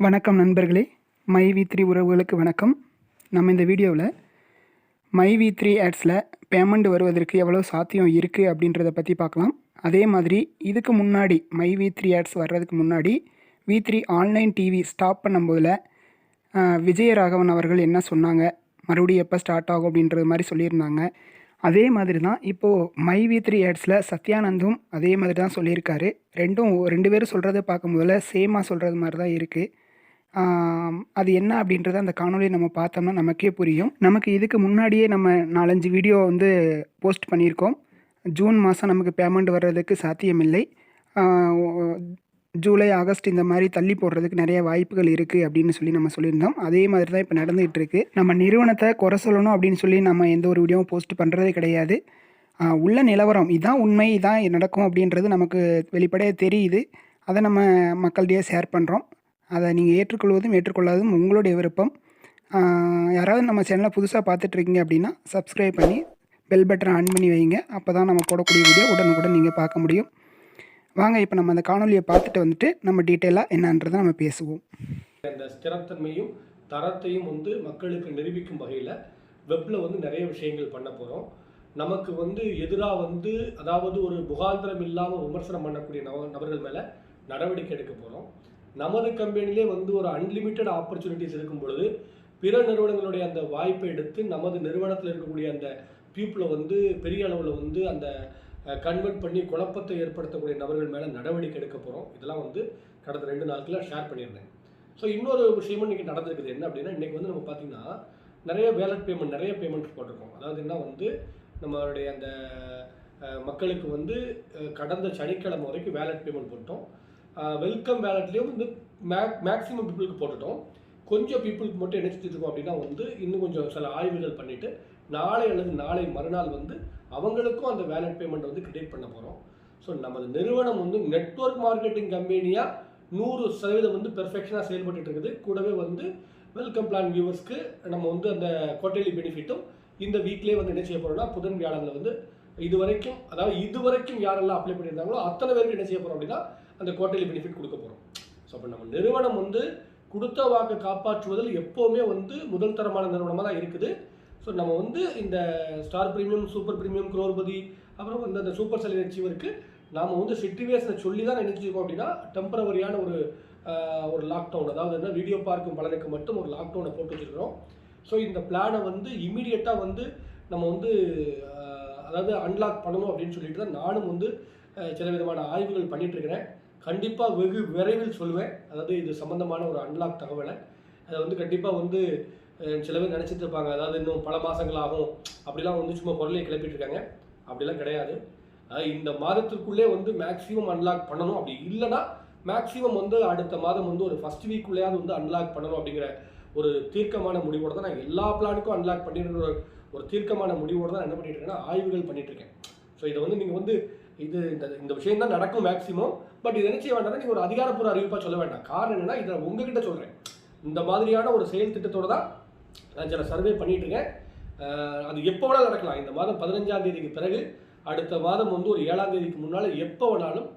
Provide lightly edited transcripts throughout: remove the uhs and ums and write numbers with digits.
வணக்கம் நண்பர்களே, மை வி3 உறவுகளுக்கு வணக்கம். நம்ம இந்த வீடியோவில் மை வி3 ஆட்ஸில் பேமெண்ட் வருவதற்கு எவ்வளோ சாத்தியம் இருக்குது அப்படின்றத பற்றி பார்க்கலாம். அதே மாதிரி இதுக்கு முன்னாடி மை வி3 ஆட்ஸ் வர்றதுக்கு முன்னாடி வி3 ஆன்லைன் டிவி ஸ்டாப் பண்ணும்போதில் விஜயராகவன் அவர்கள் என்ன சொன்னாங்க, மறுபடியும் எப்போ ஸ்டார்ட் ஆகும் அப்படின்றது மாதிரி சொல்லியிருந்தாங்க. அதே மாதிரி தான் இப்போது மை வி3 ஆட்ஸில் சத்யானந்தும் அதே மாதிரி தான் சொல்லியிருக்காரு. ரெண்டு பேரும் சொல்கிறத பார்க்கும்போதில் சேமாக சொல்கிறது மாதிரி தான் இருக்குது. அது என்ன அப்படின்றத அந்த காணொலியை நம்ம பார்த்தோம்னா நமக்கே புரியும். நமக்கு இதுக்கு முன்னாடியே நம்ம 4-5 வீடியோ போஸ்ட் பண்ணியிருக்கோம். ஜூன் மாதம் நமக்கு பேமெண்ட் வர்றதுக்கு சாத்தியமில்லை, ஜூலை ஆகஸ்ட் இந்த மாதிரி தள்ளி போடுறதுக்கு நிறைய வாய்ப்புகள் இருக்குது அப்படின்னு நம்ம சொல்லியிருந்தோம். அதே மாதிரி தான் இப்போ நடந்துகிட்டு இருக்குது. நம்ம நிறுவனத்தை குறை சொல்லணும் அப்படின்னு சொல்லி நம்ம எந்த ஒரு வீடியோவும் போஸ்ட் பண்ணுறதே கிடையாது. உள்ள நிலவரம் இதான், உண்மை இதான் நடக்கும் அப்படின்றது நமக்கு வெளிப்படையாக தெரியுது. அதை நம்ம மக்களிடையே ஷேர் பண்ணுறோம். அதை நீங்கள் ஏற்றுக்கொள்வதும் ஏற்றுக்கொள்ளாததும் உங்களுடைய விருப்பம். யாராவது நம்ம சேனலை புதுசாக பார்த்துட்ருக்கீங்க அப்படின்னா சப்ஸ்கிரைப் பண்ணி பெல் பட்டனை ஆன் பண்ணி வைங்க. அப்போ தான் நம்ம போடக்கூடிய வீடியோ உடனுக்குடன் நீங்கள் பார்க்க முடியும். வாங்க இப்போ நம்ம அந்த காணொலியை பார்த்துட்டு நம்ம டீட்டெயிலாக என்னன்றதை நம்ம பேசுவோம். அந்த ஸ்திரத்தன்மையும் தரத்தையும் மக்களுக்கு நிரூபிக்கும் வகையில் வெப்பில் நிறைய விஷயங்கள் பண்ண போகிறோம். நமக்கு எதிராக அதாவது ஒரு முகாந்திரம் இல்லாமல் விமர்சனம் பண்ணக்கூடிய நபர்கள் மேலே நடவடிக்கை எடுக்க போகிறோம். நமது கம்பெனிலே ஒரு அன்லிமிட்டட் ஆப்பர்ச்சுனிட்டிஸ் இருக்கும் பொழுது பிற நிறுவனங்களுடைய அந்த வாய்ப்பை எடுத்து நமது நிறுவனத்தில் இருக்கக்கூடிய அந்த பீப்புளை பெரிய அளவில் அந்த கன்வெர்ட் பண்ணி குழப்பத்தை ஏற்படுத்தக்கூடிய நபர்கள் மேலே நடவடிக்கை எடுக்க போகிறோம். இதெல்லாம் கடந்த 2 நாட்களில் ஷேர் பண்ணியிருந்தேன். ஸோ இன்னொரு விஷயமும் இன்றைக்கி நடந்திருக்குது. என்ன அப்படின்னா, இன்றைக்கி நம்ம பார்த்திங்கன்னா நிறைய வேலட் பேமெண்ட், நிறைய பேமெண்ட் போட்டிருக்கோம். அதாவது என்ன நம்மளுடைய அந்த மக்களுக்கு கடந்த சனிக்கிழமை வரைக்கும் வேலட் பேமெண்ட் போட்டோம். வெல்கம் வேலட்லேயும் மேக்ஸிமம் பீப்புளுக்கு போட்டுட்டோம். கொஞ்சம் பீப்புளுக்கு மட்டும் என்ன செஞ்சுருக்கோம் அப்படின்னா இன்னும் கொஞ்சம் சில ஆய்வுகள் பண்ணிவிட்டு நாளை அல்லது நாளை மறுநாள் அவங்களுக்கும் அந்த வேலட் பேமெண்ட் கிரியேட் பண்ண போகிறோம். ஸோ நமது நிறுவனம் நெட்வொர்க் மார்க்கெட்டிங் கம்பெனியாக 100% பெர்ஃபெக்ஷனாக செயல்பட்டு இருக்குது. கூடவே வெல்கம் பிளான் வியூவர்ஸ்க்கு நம்ம அந்த குவார்டர்லி பெனிஃபிட்டும் இந்த வீக்லேயே என்ன செய்ய போகிறோம்னா, புதன் வியாழனில் இதுவரைக்கும் யாரெல்லாம் அப்ளை பண்ணியிருந்தாங்களோ அத்தனை பேருக்கு என்ன செய்ய போகிறோம் அப்படின்னா அந்த குவார்டர்லி பெனிஃபிட் கொடுக்க போகிறோம். ஸோ அப்போ நம்ம நிறுவனம் கொடுத்த வாக்கு காப்பாற்றுவதில் எப்போவுமே முதல் தரமான நிறுவனமாக தான் இருக்குது. ஸோ நம்ம இந்த star premium, super premium, crorepati, அப்புறம் அந்த சூப்பர் செலர் அச்சீவருக்கு நாம் சிச்சுவேஷனை சொல்லி தான் நினைச்சிருக்கோம் அப்படின்னா டெம்பரவரியான ஒரு லாக்டவுன், அதாவது என்ன வீடியோ பார்க்கும் பலனுக்கு மட்டும் ஒரு லாக்டவுனை போட்டு வச்சுருக்கிறோம். ஸோ இந்த பிளானை இமீடியட்டாக நம்ம அதாவது அன்லாக் பண்ணணும் அப்படின்னு சொல்லிட்டு தான் நானும் சில விதமான ஆய்வுகள் பண்ணிட்டு இருக்கிறேன். கண்டிப்பாக வெகு விரைவில் சொல்லுவேன். அதாவது இது சம்மந்தமான ஒரு அன்லாக் தகவலை அதை கண்டிப்பாக சில பேர் நினச்சிட்டு இருப்பாங்க, அதாவது இன்னும் பல மாதங்கள் ஆகும் அப்படிலாம் சும்மா பொருளையை கிளப்பிட்டு இருக்காங்க. அப்படிலாம் கிடையாது. அதாவது இந்த மாதத்திற்குள்ளே மேக்ஸிமம் அன்லாக் பண்ணணும். அப்படி இல்லைன்னா மேக்ஸிமம் அடுத்த மாதம் ஒரு ஃபஸ்ட் வீக்குள்ளேயாவது அன்லாக் பண்ணணும் அப்படிங்கிற ஒரு தீர்க்கமான முடிவோடு தான் நான் எல்லா பிளானுக்கும் அன்லாக் பண்ணிடுற ஒரு தீர்க்கமான முடிவோடு தான் என்ன பண்ணிட்டு இருக்கேன்னா ஆய்வுகள் பண்ணிட்டு இருக்கேன். ஸோ இதை நீங்கள் இது இந்த விஷயம் தான் நடக்கும் மேக்ஸிமம். பட் இது என்ன செய்ய வேண்டாம்னா நீங்கள் ஒரு அதிகாரப்பூர்வ அறிவிப்பாக சொல்ல வேண்டாம். காரணம் என்னென்னா, இதை உங்ககிட்ட சொல்கிறேன். இந்த மாதிரியான ஒரு செயல் திட்டத்தோடு தான் நான் சில சர்வே பண்ணிட்டு இருக்கேன். அது எப்போ வேணாலும் நடக்கலாம். இந்த மாதம் 15ஆம் தேதிக்கு பிறகு, அடுத்த மாதம் ஒரு 7ஆம் தேதிக்கு முன்னால் எப்போ வேணாலும்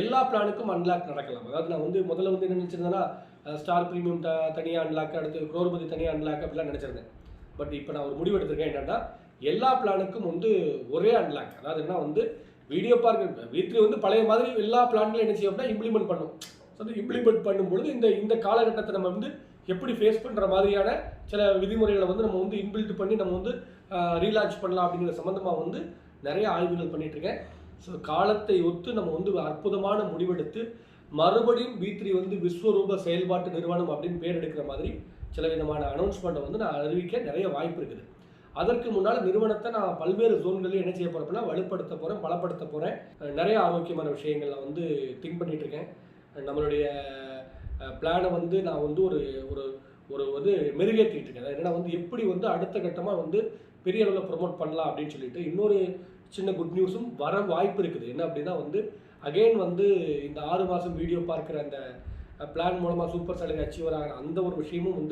எல்லா பிளானுக்கும் அன்லாக் நடக்கலாம். அதாவது நான் முதல்ல என்ன நினச்சிருந்தேன்னா, ஸ்டார் ப்ரீமியம் தனியாக அன்லாக், அடுத்து குரோர்பதி தனியாக அன்லாக் அப்படிலாம் நினச்சிருந்தேன். பட் இப்போ நான் ஒரு முடிவு எடுத்திருக்கேன். என்னென்னா, எல்லா பிளானுக்கும் ஒரே அன்லாக். அதாவது என்ன வீடியோ பார்க்க வீட்டில் பழைய மாதிரி எல்லா பிளான்களும் என்ன செய்யும் அப்படின்னா இம்ப்ளிமெண்ட் பண்ணும். ஸோ அது இம்ப்ளிமெண்ட் பண்ணும்பொழுது இந்த காலகட்டத்தை நம்ம எப்படி ஃபேஸ் பண்ணுற மாதிரியான சில விதிமுறைகளை நம்ம இன்பில்ட் பண்ணி நம்ம ரீலான்ச் பண்ணலாம் அப்படிங்கிற சம்மந்தமாக நிறைய ஆய்வுகள் பண்ணிகிட்ருக்கேன். ஸோ காலத்தை ஒத்து நம்ம அற்புதமான முடிவெடுத்து மறுபடியும் வி3 விஸ்வரூப செயல்பாட்டு நிறுவனம் அப்படின்னு பேர் எடுக்கிற மாதிரி சில விதமான அனௌன்ஸ்மெண்ட்டை நான் அறிவிக்க நிறைய வாய்ப்பு இருக்குது. அதற்கு முன்னால் நிறுவனத்தை நான் பல்வேறு ஜோன்களில் என்ன செய்ய போகிறேன் அப்படின்னா வலுப்படுத்த போகிறேன், பலப்படுத்த போகிறேன். நிறைய ஆரோக்கியமான விஷயங்களை திங்க் பண்ணிகிட்டு இருக்கேன். நம்மளுடைய பிளானை நான் ஒரு ஒரு மெருகேற்றிட்டு இருக்கேன். என்னென்னா எப்படி அடுத்த கட்டமாக பெரிய அளவில் ப்ரொமோட் பண்ணலாம் அப்படின்னு சொல்லிட்டு இன்னொரு சின்ன குட் நியூஸும் வர வாய்ப்பு இருக்குது. என்ன அப்படின்னா அகெயின் இந்த 6 மாதம் வீடியோ பார்க்குற அந்த பிளான் மூலமாக சூப்பர் செலர் அச்சீவர் ஆகிற அந்த ஒரு விஷயமும்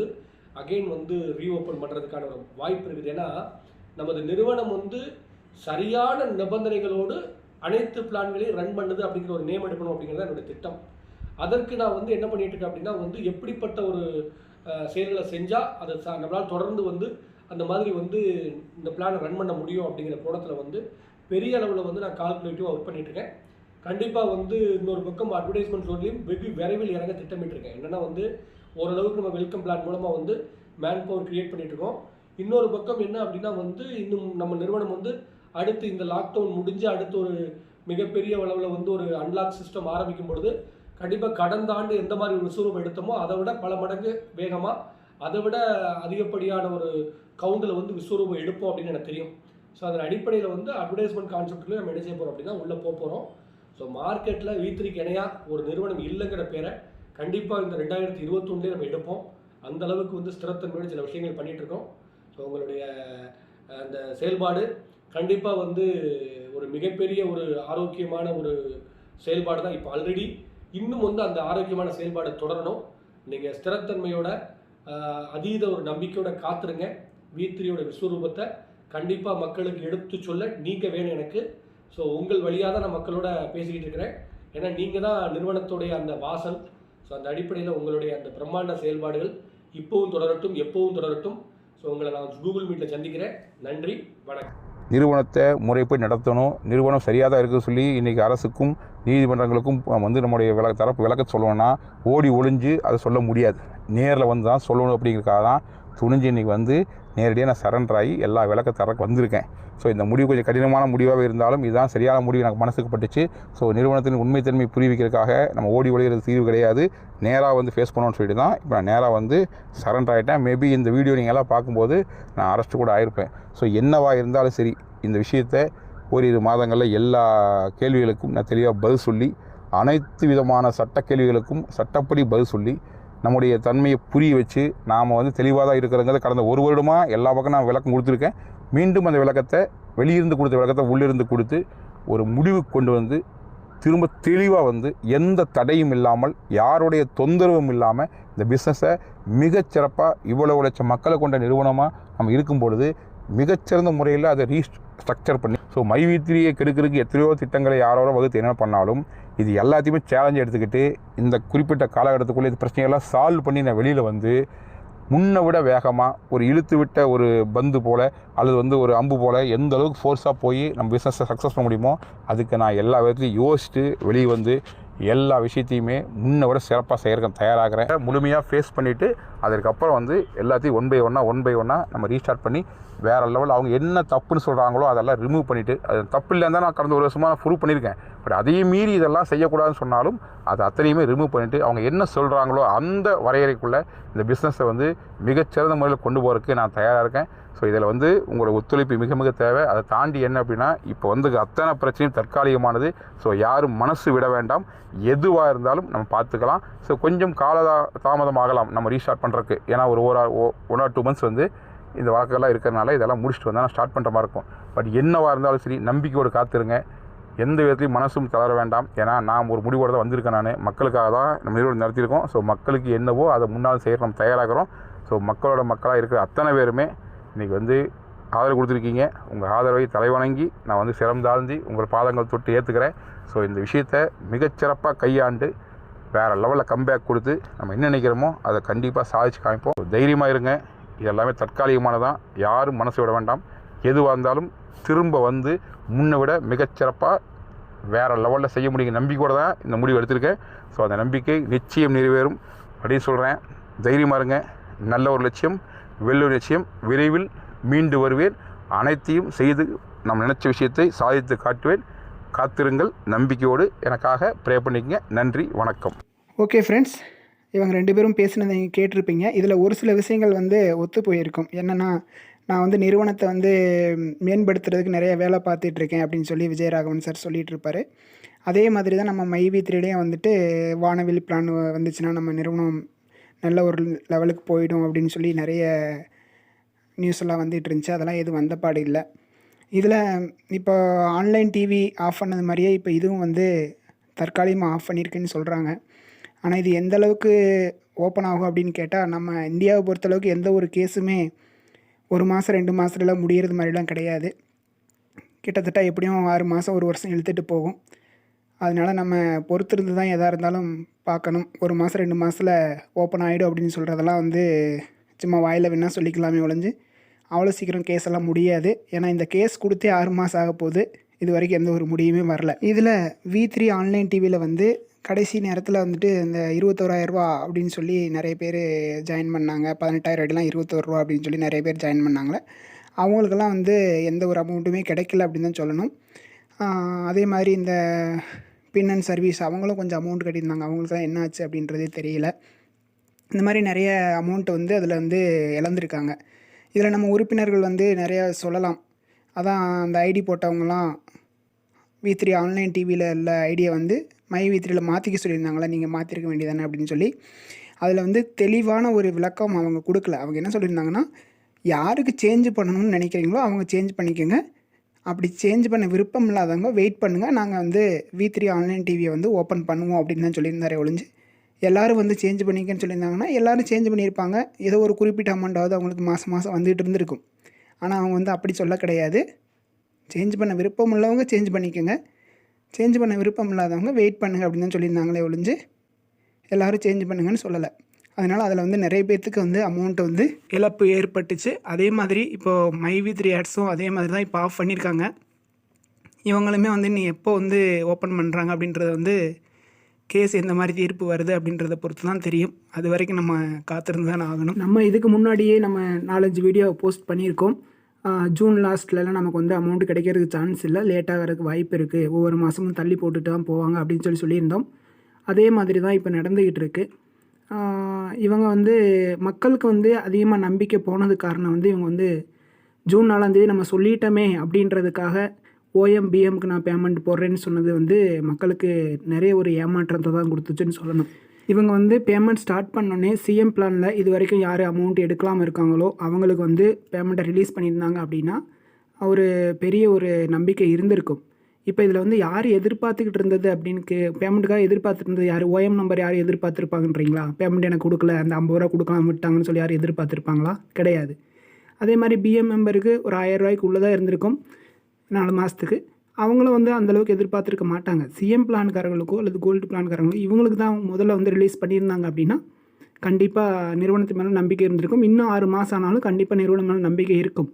அகெயின் ரீஓப்பன் பண்ணுறதுக்கான ஒரு வாய்ப்பு இருக்குது. ஏன்னா நமது நிறுவனம் சரியான நிபந்தனைகளோடு அனைத்து பிளான்களையும் ரன் பண்ணுது அப்படிங்கிற ஒரு நேம் எடுக்கணும் அப்படிங்கிறது என்னுடைய திட்டம். அதற்கு நான் வந்து என்ன பண்ணிட்டு இருக்கேன் அப்படின்னா வந்து எப்படிப்பட்ட ஒரு செயல்களை செஞ்சால் அதை நம்மளால் தொடர்ந்து வந்து அந்த மாதிரி வந்து இந்த பிளானை ரன் பண்ண முடியும் அப்படிங்கிற கோணத்தில் வந்து பெரிய அளவில் வந்து நான் கால்குலேட்டிவாக ஒர்க் பண்ணிட்டுருக்கேன். கண்டிப்பாக வந்து இன்னொரு பக்கம் அட்வர்டைஸ்மெண்ட் ஜோன்லையும் வெகு விரைவில் இறங்க திட்டமிட்டிருக்கேன். என்னென்னா வந்து ஓரளவுக்கு நம்ம வெல்கம் பிளான் மூலமாக வந்து மேன் பவர் க்ரியேட் பண்ணிகிட்ருக்கோம். இன்னொரு பக்கம் என்ன அப்படின்னா வந்து இன்னும் நம்ம நிறுவனம் வந்து அடுத்து இந்த லாக்டவுன் முடிஞ்சு அடுத்து ஒரு மிகப்பெரிய அளவில் வந்து ஒரு அன்லாக் சிஸ்டம் ஆரம்பிக்கும் பொழுது கண்டிப்பாக கடந்த ஆண்டு எந்த மாதிரி ஒரு விஸ்வரூபம் எடுத்தோமோ அதை விட பல மடங்கு வேகமாக அதை விட அதிகப்படியான ஒரு கவுண்டில் வந்து விஸ்வரூபம் எடுப்போம் அப்படின்னு எனக்கு தெரியும். ஸோ அதன் அடிப்படையில் வந்து அட்வர்டைஸ்மெண்ட் கான்செப்ட்லேயும் நம்ம என்ன செய்ய போகிறோம் அப்படின்னா உள்ளே போகிறோம். ஸோ மார்க்கெட்டில் V3க்கு இணையாக ஒரு நிறுவனம் இல்லைங்கிற பேரை கண்டிப்பாக இந்த 2021 நம்ம எடுப்போம். அந்த அளவுக்கு வந்து ஸ்திரத்தன்மையோட சில விஷயங்கள் பண்ணிகிட்ருக்கோம். ஸோ உங்களுடைய அந்த செயல்பாடு கண்டிப்பாக வந்து ஒரு மிகப்பெரிய ஒரு ஆரோக்கியமான ஒரு செயல்பாடு தான். இப்போ ஆல்ரெடி இன்னும் வந்து அந்த ஆரோக்கியமான செயல்பாடை தொடரணும். நீங்கள் ஸ்திரத்தன்மையோட அதீத ஒரு நம்பிக்கையோட காத்துருங்க. V3யோட விஸ்வரூபத்தை கண்டிப்பாக மக்களுக்கு எடுத்து சொல்ல நீங்கள் வேணும் எனக்கு. ஸோ உங்கள் வழியாக தான் நான் மக்களோட பேசிக்கிட்டு இருக்கிறேன். ஏன்னா நீங்கள் தான் நிறுவனத்துடைய அந்த வாசல். ஸோ அந்த அடிப்படையில் உங்களுடைய அந்த பிரம்மாண்ட செயல்பாடுகள் இப்போவும் தொடரட்டும், எப்போவும் தொடரட்டும். ஸோ உங்களை நான் கூகுள் மீட்டில் சந்திக்கிறேன். நன்றி, வணக்கம். நிறுவனத்தை முறைப்படி நடத்தணும். நிறுவனம் சரியாக தான் இருக்குது சொல்லி இன்றைக்கி அரசுக்கும் நீதிமன்றங்களுக்கும் வந்து நம்முடைய தரப்பு விளக்க சொல்லணும்னா ஓடி ஒளிஞ்சு அதை சொல்ல முடியாது. நேரில் வந்து தான் சொல்லணும். அப்படிங்கிறதுக்காக தான் துணிஞ்சு இன்றைக்கி வந்து நேரடியாக நான் சரண்டர் ஆகி எல்லா விளக்க தரக்கு வந்திருக்கேன். ஸோ இந்த முடிவு கொஞ்சம் கடினமான முடிவாக இருந்தாலும் இதுதான் சரியான முடிவு எனக்கு மனசுக்கு பட்டுச்சு. ஸோ நிறுவனத்தின் உண்மைத்தன்மை புரிவிக்கிறதுக்காக நம்ம ஓடி ஒளிகிறது தீர்வு கிடையாது. நேராக வந்து ஃபேஸ் பண்ணணும்னு சொல்லிட்டு தான் இப்போ நான் நேராக வந்து சரண்டர் ஆகிட்டேன். மேபி இந்த வீடியோ நீங்கள் எல்லாம் பார்க்கும்போது நான் அரெஸ்ட்டு கூட ஆகிருப்பேன். ஸோ என்னவாக இருந்தாலும் சரி, இந்த விஷயத்தை ஓரிரு மாதங்களில் எல்லா கேள்விகளுக்கும் நான் தெளிவாக பதில் சொல்லி, அனைத்து விதமான சட்ட கேள்விகளுக்கும் சட்டப்படி பதில் சொல்லி, நம்முடைய தன்மையை புரிய வச்சு நாம் வந்து தெளிவாக தான் இருக்கிறங்கிறத கடந்த ஒரு வருடமாக எல்லா பக்கம் நான் விளக்கம் கொடுத்துருக்கேன். மீண்டும் அந்த விளக்கத்தை வெளியிருந்து கொடுத்த விளக்கத்தை உள்ளிருந்து கொடுத்து ஒரு முடிவுக்கு கொண்டு வந்து திரும்ப தெளிவாக வந்து எந்த தடையும் இல்லாமல் யாருடைய தொந்தரவும் இல்லாமல் இந்த பிஸ்னஸை மிகச்சிறப்பாக இவ்வளவு லட்சம் மக்களை கொண்ட நிறுவனமாக நம்ம இருக்கும் பொழுது மிகச்சிறந்த முறையில் அதை ரீஸ்ட்ரக்சர் பண்ணி ஸோ மை3யை கெடுக்கிறதுக்கு எத்தனையோ திட்டங்களை யாரோட வகுத்து என்ன பண்ணாலும் இது எல்லாத்தையுமே சேலஞ்சு எடுத்துக்கிட்டு இந்த குறிப்பிட்ட காலகட்டத்துக்குள்ளே இந்த பிரச்சனைகள்லாம் சால்வ் பண்ணி நான் வெளியில் வந்து முன்னை விட வேகமாக ஒரு இழுத்து விட்ட ஒரு பந்து போல் அல்லது வந்து ஒரு அம்பு போல் எந்த அளவுக்கு ஃபோர்ஸாக போய் நம்ம பிஸ்னஸை சக்ஸஸ் பண்ண முடியுமோ அதுக்கு நான் எல்லா விதத்துலையும் யோசிச்சுட்டு வெளியே வந்து எல்லா விஷயத்தையுமே முன்னை விட சிறப்பாக செய்கிறதுக்கு தயாராகிறேன். முழுமையாக ஃபேஸ் பண்ணிவிட்டு அதற்கப்புறம் வந்து எல்லாத்தையும் ஒன் பை ஒன்னாக நம்ம ரீஸ்டார்ட் பண்ணி வேறு லெவலில் அவங்க என்ன தப்புன்னு சொல்கிறாங்களோ அதெல்லாம் ரிமூவ் பண்ணிவிட்டு, அது தப்பு இல்லைன்னு தான் நான் கடந்த ஒரு வருஷமாக நான் ப்ரூவ் பண்ணியிருக்கேன். பட் அதையும் மீறி இதெல்லாம் செய்யக்கூடாதுன்னு சொன்னாலும் அது அத்தனையுமே ரிமூவ் பண்ணிவிட்டு அவங்க என்ன சொல்கிறாங்களோ அந்த வரையறைக்குள்ளே இந்த பிஸ்னஸை வந்து மிகச்சிறந்த முறையில் கொண்டு போகிறதுக்கு நான் தயாராக இருக்கேன். ஸோ இதில் வந்து உங்களோட ஒத்துழைப்பு மிக மிக தேவை. அதை தாண்டி என்ன அப்படின்னா இப்போ வந்து அத்தனை பிரச்சனையும் தற்காலிகமானது. ஸோ யாரும் மனசு விட வேண்டாம். எதுவாக இருந்தாலும் நம்ம பார்த்துக்கலாம். ஸோ கொஞ்சம் தாமதம் ஆகலாம் நம்ம ரீஸ்டார்ட் பண்ணுறதுக்கு. ஏன்னா ஒரு 1 or 2 months வந்து இந்த வழக்கெல்லாம் இருக்கிறனால இதெல்லாம் முடிச்சுட்டு வந்தால் நான் ஸ்டார்ட் பண்ணுற மாதிரி இருக்கும். பட் என்னவாக இருந்தாலும் சரி நம்பிக்கையோடு காத்துருங்க. எந்த விதத்துலையும் மனசும் தளர வேண்டாம். ஏன்னா நான் ஒரு முடிவோடு தான் வந்திருக்கேன். நான் மக்களுக்காக தான் நம்ம நிறுவனம் நடத்தியிருக்கோம். ஸோ மக்களுக்கு என்னவோ அதை முன்னால் செய்ய நம்ம தயாராகிறோம். ஸோ மக்களாக இருக்கிற அத்தனை பேருமே இன்றைக்கி வந்து ஆதரவு கொடுத்துருக்கீங்க. உங்கள் ஆதரவை தலைவணங்கி நான் வந்து சிறந்தாழ்ந்தி உங்கள் பாதங்கள் தொட்டு ஏற்றுக்கிறேன். ஸோ இந்த விஷயத்தை மிகச்சிறப்பாக கையாண்டு வேறு லெவலில் கம்பேக் கொடுத்து நம்ம என்ன நினைக்கிறோமோ அதை கண்டிப்பாக சாதிச்சு காமிப்போம். தைரியமாக இருங்க. இது எல்லாமே தற்காலிகமானதான். யாரும் மனசு விட வேண்டாம். எதுவாக இருந்தாலும் திரும்ப வந்து முன்னை விட மிகச்சிறப்பாக வேறு லெவலில் செய்ய முடியுங்க நம்பிக்கையோடு தான் இந்த முடிவு எடுத்திருக்கேன். ஸோ அந்த நம்பிக்கை நிச்சயம் நிறைவேறும் அப்படின்னு சொல்கிறேன். தைரியமாக இருங்க. நல்ல ஒரு லட்சியம், வெள்ளூர் லட்சியம். விரைவில் மீண்டு வருவேன். அனைத்தையும் செய்து நம்ம நினச்ச விஷயத்தை சாதித்து காட்டுவேன். காத்திருங்கள். நம்பிக்கையோடு எனக்காக ப்ரே பண்ணிக்கங்க. நன்றி, வணக்கம். ஓகே ஃப்ரெண்ட்ஸ், இவங்க 2 பேரும் பேசினதை நீங்கள் கேட்டிருப்பீங்க. இதில் ஒரு சில விஷயங்கள் வந்து ஒத்து போயிருக்கும். என்னென்னா, நான் வந்து நிறுவனத்தை வந்து மேம்படுத்துறதுக்கு நிறைய வேலை பார்த்துட்ருக்கேன் அப்படின்னு சொல்லி விஜயராகவன் சார் சொல்லிகிட்டு இருப்பார். அதே மாதிரி தான் நம்ம மை3லேயும் வந்துட்டு வானவில் பிளான் வந்துச்சுன்னா நம்ம நிறுவனம் நல்ல ஒரு லெவலுக்கு போயிடும் அப்படின்னு சொல்லி நிறைய நியூஸ் எல்லாம் வந்துட்டு இருந்துச்சு. அதெல்லாம் எதுவும் வந்தபாடு இல்லை. இதில் இப்போ ஆன்லைன் டிவி ஆஃப் பண்ணது மாதிரியே இப்போ இதுவும் வந்து தற்காலிகமாக ஆஃப் பண்ணியிருக்குன்னு சொல்கிறாங்க. ஆனால் இது எந்த அளவுக்கு ஓப்பன் ஆகும் அப்படின்னு கேட்டால், நம்ம இந்தியாவை பொறுத்தளவுக்கு எந்த ஒரு கேஸுமே 1 மாதம் 2 மாதத்துலாம் முடிகிறது மாதிரிலாம் கிடையாது. கிட்டத்தட்ட எப்படியும் 6 மாதம் 1 வருஷம் இழுத்துட்டு போகும். அதனால் நம்ம பொறுத்திருந்து தான் எதாக இருந்தாலும் பார்க்கணும். 1 மாதம் 2 மாதத்தில் ஓப்பன் ஆகிடும் அப்படின்னு சொல்கிறதெல்லாம் வந்து சும்மா வாயில் வேணால் சொல்லிக்கலாமே ஒழிஞ்சு அவ்வளோ சீக்கிரம் கேஸ் எல்லாம் முடியாது. ஏன்னா இந்த கேஸ் கொடுத்தே 6 மாதம் ஆக போகுது. இது வரைக்கும் எந்த ஒரு முடிவுமே வரல. இதில் V3 ஆன்லைன் டிவியில் வந்து கடைசி நேரத்தில் வந்துட்டு இந்த 21,000 அப்படின்னு சொல்லி நிறைய பேர் ஜாயின் பண்ணாங்க. 18,000 அடிலாம் 21 அப்படின்னு சொல்லி நிறைய பேர் ஜாயின் பண்ணாங்களே, அவங்களுக்கெல்லாம் வந்து எந்த ஒரு அமௌண்ட்டுமே கிடைக்கல அப்படின்னு தான் சொல்லணும். அதே மாதிரி இந்த பின் அண்ட் சர்வீஸ் அவங்களும் கொஞ்சம் அமௌண்ட் கட்டியிருந்தாங்க. அவங்களுக்குலாம் என்ன ஆச்சு அப்படின்றதே தெரியல. இந்த மாதிரி நிறைய அமௌண்ட்டு வந்து அதில் வந்து இழந்திருக்காங்க. இதில் நம்ம உறுப்பினர்கள் வந்து நிறையா சொல்லலாம். அதான் அந்த ஐடி போட்டவங்கலாம் V3 ஆன்லைன் டிவியில் உள்ள ஐடியை வந்து மை V3யில் மாற்றிக்க சொல்லியிருந்தாங்களே, நீங்கள் மாற்றிருக்க வேண்டியதானே அப்படின்னு சொல்லி அதில் வந்து தெளிவான ஒரு விளக்கம் அவங்க கொடுக்கல. அவங்க என்ன சொல்லியிருந்தாங்கன்னா, யாருக்கு சேஞ்ச் பண்ணணும்னு நினைக்கிறீங்களோ அவங்க சேஞ்ச் பண்ணிக்கோங்க, அப்படி சேஞ்ச் பண்ண விருப்பம் இல்லாதவங்க வெயிட் பண்ணுங்கள், நாங்கள் வந்து V3 ஆன்லைன் டிவியை வந்து ஓப்பன் பண்ணுவோம் அப்படின்னு தான் சொல்லியிருந்தாரே ஒழிஞ்சு எல்லோரும் வந்து சேஞ்ச் பண்ணிக்கன்னு சொல்லியிருந்தாங்கன்னா எல்லோரும் சேஞ்ச் பண்ணியிருப்பாங்க. ஏதோ ஒரு குறிப்பிட்ட அமௌண்ட்டாவது அவங்களுக்கு மாதம் வந்துகிட்டு இருந்திருக்கும். ஆனால் அவங்க வந்து அப்படி சொல்ல கிடையாது. சேஞ்ச் பண்ண விருப்பம் உள்ளவங்க சேஞ்ச் பண்ணிக்கோங்க, சேஞ்ச் பண்ண விருப்பம் இல்லாதவங்க வெயிட் பண்ணுங்கள் அப்படின்னு தான் சொல்லியிருந்தாங்களே ஒழிஞ்சு எல்லோரும் சேஞ்ச் பண்ணுங்கன்னு சொல்லலை. அதனால் அதில் வந்து நிறைய பேர்த்துக்கு வந்து அமௌண்ட்டு வந்து இழப்பு ஏற்பட்டுச்சு. அதே மாதிரி இப்போது மை V3 ஆட்ஸும் அதே மாதிரி தான் இப்போ ஆஃப் பண்ணியிருக்காங்க. இவங்களுமே வந்து நீ எப்போ வந்து ஓப்பன் பண்ணுறாங்க அப்படின்றத வந்து கேஸ் எந்த மாதிரி தீர்ப்பு வருது அப்படின்றத பொறுத்து தான் தெரியும். அது வரைக்கும் நம்ம காத்திருந்து தான் ஆகணும். நம்ம இதுக்கு முன்னாடியே நம்ம 4-5 வீடியோ போஸ்ட் பண்ணியிருக்கோம். ஜூன் லாஸ்ட்லலாம் நமக்கு வந்து அமௌண்ட் கிடைக்கிறதுக்கு சான்ஸ் இல்லை, லேட் ஆகிறதுக்கு வாய்ப்பு இருக்குது, ஒவ்வொரு மாதமும் தள்ளி போட்டுட்டு தான் போவாங்க அப்படின்னு சொல்லியிருந்தோம். அதே மாதிரி தான் இப்போ நடந்துக்கிட்டு இருக்குது. இவங்க வந்து மக்களுக்கு வந்து அதிகமாக நம்பிக்கை போனதுக்கு காரணம் வந்து இவங்க வந்து ஜூன் 4ஆம் தேதி நம்ம சொல்லிட்டோமே அப்படின்றதுக்காக OM-BMக்கு நான் பேமெண்ட் போடுறேன்னு சொன்னது வந்து மக்களுக்கு நிறைய ஒரு ஏமாற்றத்தை தான் கொடுத்துச்சுன்னு சொல்லணும். இவங்க வந்து பேமெண்ட் ஸ்டார்ட் பண்ணோன்னே CM பிளானில் இது வரைக்கும் யார் அமௌண்ட் எடுக்கலாமல் இருக்காங்களோ அவங்களுக்கு வந்து பேமெண்ட்டை ரிலீஸ் பண்ணியிருந்தாங்க அப்படின்னா ஒரு பெரிய ஒரு நம்பிக்கை இருந்திருக்கும். இப்போ இதில் வந்து யார் எதிர்பார்த்துக்கிட்டு இருந்தது அப்படின்னு பேமெண்ட்டுக்காக எதிர்பார்த்துட்டு இருந்தது யார்? OM நம்பர் யார் எதிர்பார்த்துருப்பாங்கன்றீங்களா? பேமெண்ட் எனக்கு கொடுக்கல, அந்த 50 ரூபா கொடுக்காம விட்டாங்கன்னு சொல்லி யார் எதிர்பார்த்துருப்பாங்களா? கிடையாது. அதே மாதிரி BM மெம்பருக்கு ஒரு 1000 ரூபாய்க்கு உள்ளதாக இருந்திருக்கும் 4 மாதத்துக்கு. அவங்களும் வந்து அந்தளவுக்கு எதிர்பார்த்துருக்க மாட்டாங்க. CM பிளான்காரங்களுக்கோ அல்லது கோல்டு பிளான்காரங்களோ இவங்களுக்கு தான் முதல்ல வந்து ரிலீஸ் பண்ணியிருந்தாங்க அப்படின்னா கண்டிப்பாக நிறுவனத்து மேலே நம்பிக்கை இருந்திருக்கும். இன்னும் 6 மாதம் ஆனாலும் கண்டிப்பாக நிறுவனம் மேலே நம்பிக்கை இருக்கும்.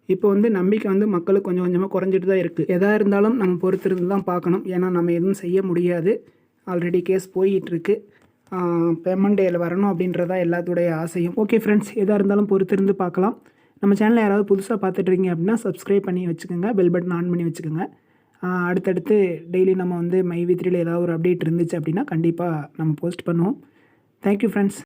இப்போ வந்து நம்பிக்கை வந்து மக்களுக்கு கொஞ்சம் கொஞ்சமாக குறைஞ்சிட்டு தான் இருக்குது. எதாக இருந்தாலும் நம்ம பொறுத்திருந்து தான் பார்க்கணும். ஏன்னா நம்ம எதுவும் செய்ய முடியாது. ஆல்ரெடி கேஸ் போயிட்டுருக்கு. பேமெண்ட் டேயில் வரணும் அப்படின்றதா எல்லாத்துடைய ஆசையும். ஓகே ஃப்ரெண்ட்ஸ், எதாக இருந்தாலும் பொறுத்திருந்து பார்க்கலாம். நம்ம சேனலை யாராவது புதுசாக பார்த்துட்ருக்கீங்க அப்படின்னா சப்ஸ்கிரைப் பண்ணி வச்சுக்கோங்க, பெல் பட்டன் ஆன் பண்ணி வச்சுக்கோங்க. அடுத்தடுத்து டெய்லி நம்ம வந்து மை V3யில் ஏதாவது ஒரு அப்டேட் இருந்துச்சு அப்படின்னா கண்டிப்பாக நம்ம போஸ்ட் பண்ணுவோம். Thank you friends.